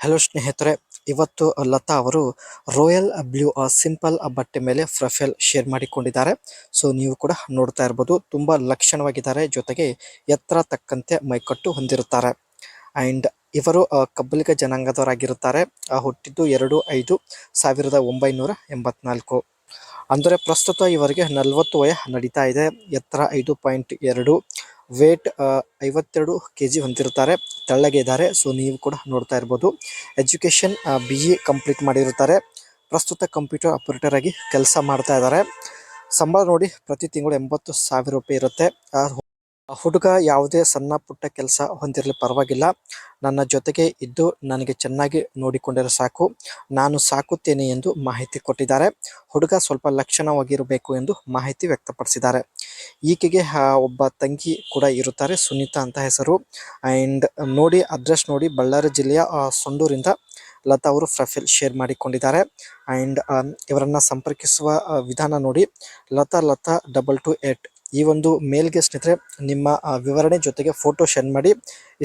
Hello ಸ್ನೇಹಿತರೆ, ಇವತ್ತು ಲತಾ ಅವರು ರಾಯಲ್ ಬ್ಲೂ ಸಿಂಪಲ್ ಬಟ್ಟೆ ಮೇಲೆ ಪ್ರೊಫೈಲ್ ಶೇರ್ ಮಾಡಿಕೊಂಡಿದ್ದಾರೆ. ಸೊ ನೀವು ಕೂಡ ನೋಡ್ತಾ ಇರ್ಬೋದು, ತುಂಬಾ ಲಕ್ಷಣವಾಗಿದ್ದಾರೆ. ಜೊತೆಗೆ ಎತ್ತರ ತಕ್ಕಂತೆ ಮೈಕಟ್ಟು ಹೊಂದಿರುತ್ತಾರೆ. ಅಂಡ್ ಇವರು ಕಬ್ಬಲಿಗ ಜನಾಂಗದವರಾಗಿರುತ್ತಾರೆ. ಹುಟ್ಟಿದ್ದು 2/5/1984. ಅಂದರೆ ಪ್ರಸ್ತುತ ಇವರಿಗೆ 40 ವಯ ನಡೀತಾ ಇದೆ. ಎತ್ತರ 5.2, ವೇಟ್ 52 kg ಹೊಂದಿರುತ್ತಾರೆ. ತೆಳ್ಳಗೆ ಇದ್ದಾರೆ. ಸೊ ನೀವು ಕೂಡ ನೋಡ್ತಾ ಇರ್ಬೋದು. ಎಜುಕೇಶನ್ BE ಕಂಪ್ಲೀಟ್ ಮಾಡಿರುತ್ತಾರೆ. ಪ್ರಸ್ತುತ ಕಂಪ್ಯೂಟರ್ ಆಪರೇಟರ್ ಆಗಿ ಕೆಲಸ ಮಾಡ್ತಾ ಇದ್ದಾರೆ. ಸಂಬಳ ನೋಡಿ ಪ್ರತಿ ತಿಂಗಳು 80,000 ರೂಪಾಯಿ ಇರುತ್ತೆ. ಹುಡುಗ ಯಾವುದೇ ಸಣ್ಣ ಪುಟ್ಟ ಕೆಲಸ ಹೊಂದಿರಲಿ ಪರವಾಗಿಲ್ಲ, ನನ್ನ ಜೊತೆಗೆ ಇದ್ದು ನನಗೆ ಚೆನ್ನಾಗಿ ನೋಡಿಕೊಂಡರೆ ಸಾಕು, ನಾನು ಸಾಕುತ್ತೇನೆ ಎಂದು ಮಾಹಿತಿ ಕೊಟ್ಟಿದ್ದಾರೆ. ಹುಡುಗ ಸ್ವಲ್ಪ ಲಕ್ಷಣವಾಗಿರಬೇಕು ಎಂದು ಮಾಹಿತಿ ವ್ಯಕ್ತಪಡಿಸಿದ್ದಾರೆ. ಈಕೆಗೆ ಒಬ್ಬ ತಂಗಿ ಕೂಡ ಇರುತ್ತಾರೆ, ಸುನೀತಾ ಅಂತ ಹೆಸರು. ಆ್ಯಂಡ್ ನೋಡಿ, ಅಡ್ರೆಸ್ ನೋಡಿ, ಬಳ್ಳಾರಿ ಜಿಲ್ಲೆಯ ಸೊಂಡೂರಿಂದ ಲತಾ ಅವರು ಪ್ರೊಫೈಲ್ ಶೇರ್ ಮಾಡಿಕೊಂಡಿದ್ದಾರೆ. ಆ್ಯಂಡ್ ಇವರನ್ನು ಸಂಪರ್ಕಿಸುವ ವಿಧಾನ ನೋಡಿ, ಲತಾ 228. ಈ ಒಂದು ಮೇಲ್ಗೆ ಸ್ನೇಹಿತರೆ ನಿಮ್ಮ ವಿವರಣೆ ಜೊತೆಗೆ ಫೋಟೋ ಸೆಂಡ್ ಮಾಡಿ.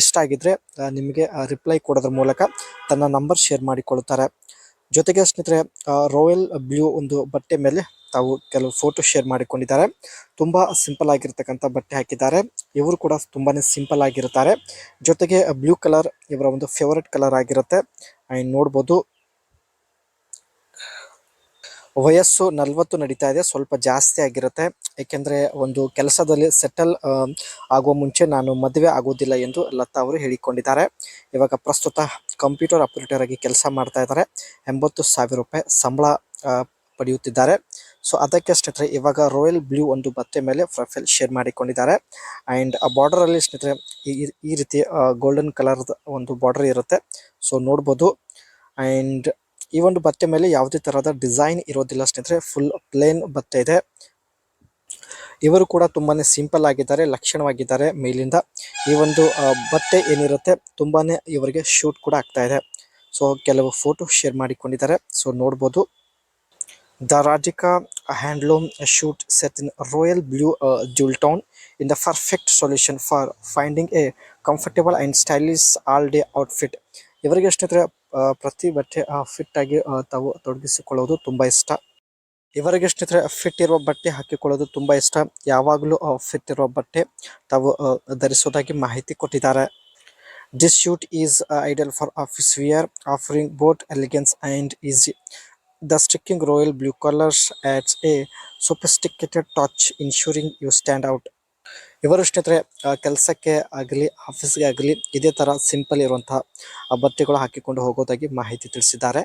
ಇಷ್ಟ ಆಗಿದ್ರೆ ನಿಮಗೆ ರಿಪ್ಲೈ ಕೊಡೋದ್ರ ಮೂಲಕ ತನ್ನ ನಂಬರ್ ಶೇರ್ ಮಾಡಿಕೊಳ್ಳುತ್ತಾರೆ. ಜೊತೆಗೆ ಸ್ನೇಹಿತರೆ ರಾಯಲ್ ಬ್ಲೂ ಒಂದು ಬಟ್ಟೆ ಮೇಲೆ ತಾವು ಕೆಲವು ಫೋಟೋ ಶೇರ್ ಮಾಡಿಕೊಂಡಿದ್ದಾರೆ. ತುಂಬಾ ಸಿಂಪಲ್ ಆಗಿರ್ತಕ್ಕಂಥ ಬಟ್ಟೆ ಹಾಕಿದ್ದಾರೆ. ಇವರು ಕೂಡ ತುಂಬಾನೇ ಸಿಂಪಲ್ ಆಗಿರುತ್ತಾರೆ. ಜೊತೆಗೆ ಬ್ಲೂ ಕಲರ್ ಇವರ ಒಂದು ಫೇವರೆಟ್ ಕಲರ್ ಆಗಿರುತ್ತೆ. ಆ್ಯಂಡ್ ನೋಡ್ಬೋದು, ವಯಸ್ಸು 40 ನಡೀತಾ ಇದೆ. ಸ್ವಲ್ಪ ಜಾಸ್ತಿ ಆಗಿರುತ್ತೆ. ಏಕೆಂದರೆ ಒಂದು ಕೆಲಸದಲ್ಲಿ ಸೆಟಲ್ ಆಗುವ ಮುಂಚೆ ನಾನು ಮದುವೆ ಆಗೋದಿಲ್ಲ ಎಂದು ಲತಾ ಅವರು ಹೇಳಿಕೊಂಡಿದ್ದಾರೆ. ಇವಾಗ ಪ್ರಸ್ತುತ ಕಂಪ್ಯೂಟರ್ ಆಪರೇಟರ್ ಆಗಿ ಕೆಲಸ ಮಾಡ್ತಾ ಇದ್ದಾರೆ. 80,000 ರೂಪಾಯಿ ಸಂಬಳ ಪಡೆಯುತ್ತಿದ್ದಾರೆ. ಸೊ ಅದಕ್ಕೆ ಸ್ನೇಹಿತರೆ ಇವಾಗ ರಾಯಲ್ ಬ್ಲೂ ಒಂದು ಬಟ್ಟೆ ಮೇಲೆ ಪ್ರೊಫೈಲ್ ಶೇರ್ ಮಾಡಿಕೊಂಡಿದ್ದಾರೆ. ಆ್ಯಂಡ್ ಆ ಬಾರ್ಡರಲ್ಲಿ ಸ್ನೇಹಿತರೆ ಈ ರೀತಿ ಗೋಲ್ಡನ್ ಕಲರ್ದ ಒಂದು ಬಾರ್ಡರ್ ಇರುತ್ತೆ. ಸೊ ನೋಡ್ಬೋದು. ಆ್ಯಂಡ್ ಈ ಒಂದು ಬಟ್ಟೆ ಮೇಲೆ ಯಾವುದೇ ತರಹದ ಡಿಸೈನ್ ಇರೋದಿಲ್ಲ ಸ್ನೇಹಿತರೆ, ಫುಲ್ ಪ್ಲೇನ್ ಬಟ್ಟೆ ಇದೆ. ಇವರು ಕೂಡ ತುಂಬಾನೇ ಸಿಂಪಲ್ ಆಗಿದ್ದಾರೆ, ಲಕ್ಷಣವಾಗಿದ್ದಾರೆ ಮೇಲಿಂದ. ಈ ಒಂದು ಬಟ್ಟೆ ಏನಿರುತ್ತೆ ತುಂಬಾನೇ ಇವರಿಗೆ ಶೂಟ್ ಕೂಡ ಆಗ್ತಾ ಇದೆ. ಸೊ ಕೆಲವು ಫೋಟೋ ಶೇರ್ ಮಾಡಿಕೊಂಡಿದ್ದಾರೆ. ಸೊ ನೋಡ್ಬೋದು. The Radhika handloom shoot set in royal blue joule town in the perfect solution for finding A comfortable and stylish all day outfit. ಇವರಿಗೆ ಸ್ನೇಹಿತರೆ ಪ್ರತಿ ಬಟ್ಟೆ ಫಿಟ್ ಆಗಿ ತಾವು ತೊಡಗಿಸಿಕೊಳ್ಳೋದು ತುಂಬ ಇಷ್ಟ. ಇವರಿಗೆ ಸ್ನೇಹಿತರೆ ಫಿಟ್ ಇರುವ ಬಟ್ಟೆ ಹಾಕಿಕೊಳ್ಳೋದು ತುಂಬ ಇಷ್ಟ. ಯಾವಾಗಲೂ ಫಿಟ್ ಇರುವ ಬಟ್ಟೆ ತಾವು ಧರಿಸೋದಾಗಿ ಮಾಹಿತಿ ಕೊಟ್ಟಿದ್ದಾರೆ. This suit is ideal for office wear, offering both elegance and ease. The striking royal blue colors adds a sophisticated touch, ensuring you stand out. ಇವರು ಸ್ನೇಹಿತರೆ ಕೆಲಸಕ್ಕೆ ಆಗಲಿ ಆಫೀಸ್ಗೆ ಆಗಲಿ ಇದೇ ಥರ ಸಿಂಪಲ್ ಇರುವಂತಹ ಬಟ್ಟೆಗಳು ಹಾಕಿಕೊಂಡು ಹೋಗೋದಾಗಿ ಮಾಹಿತಿ ತಿಳಿಸಿದ್ದಾರೆ.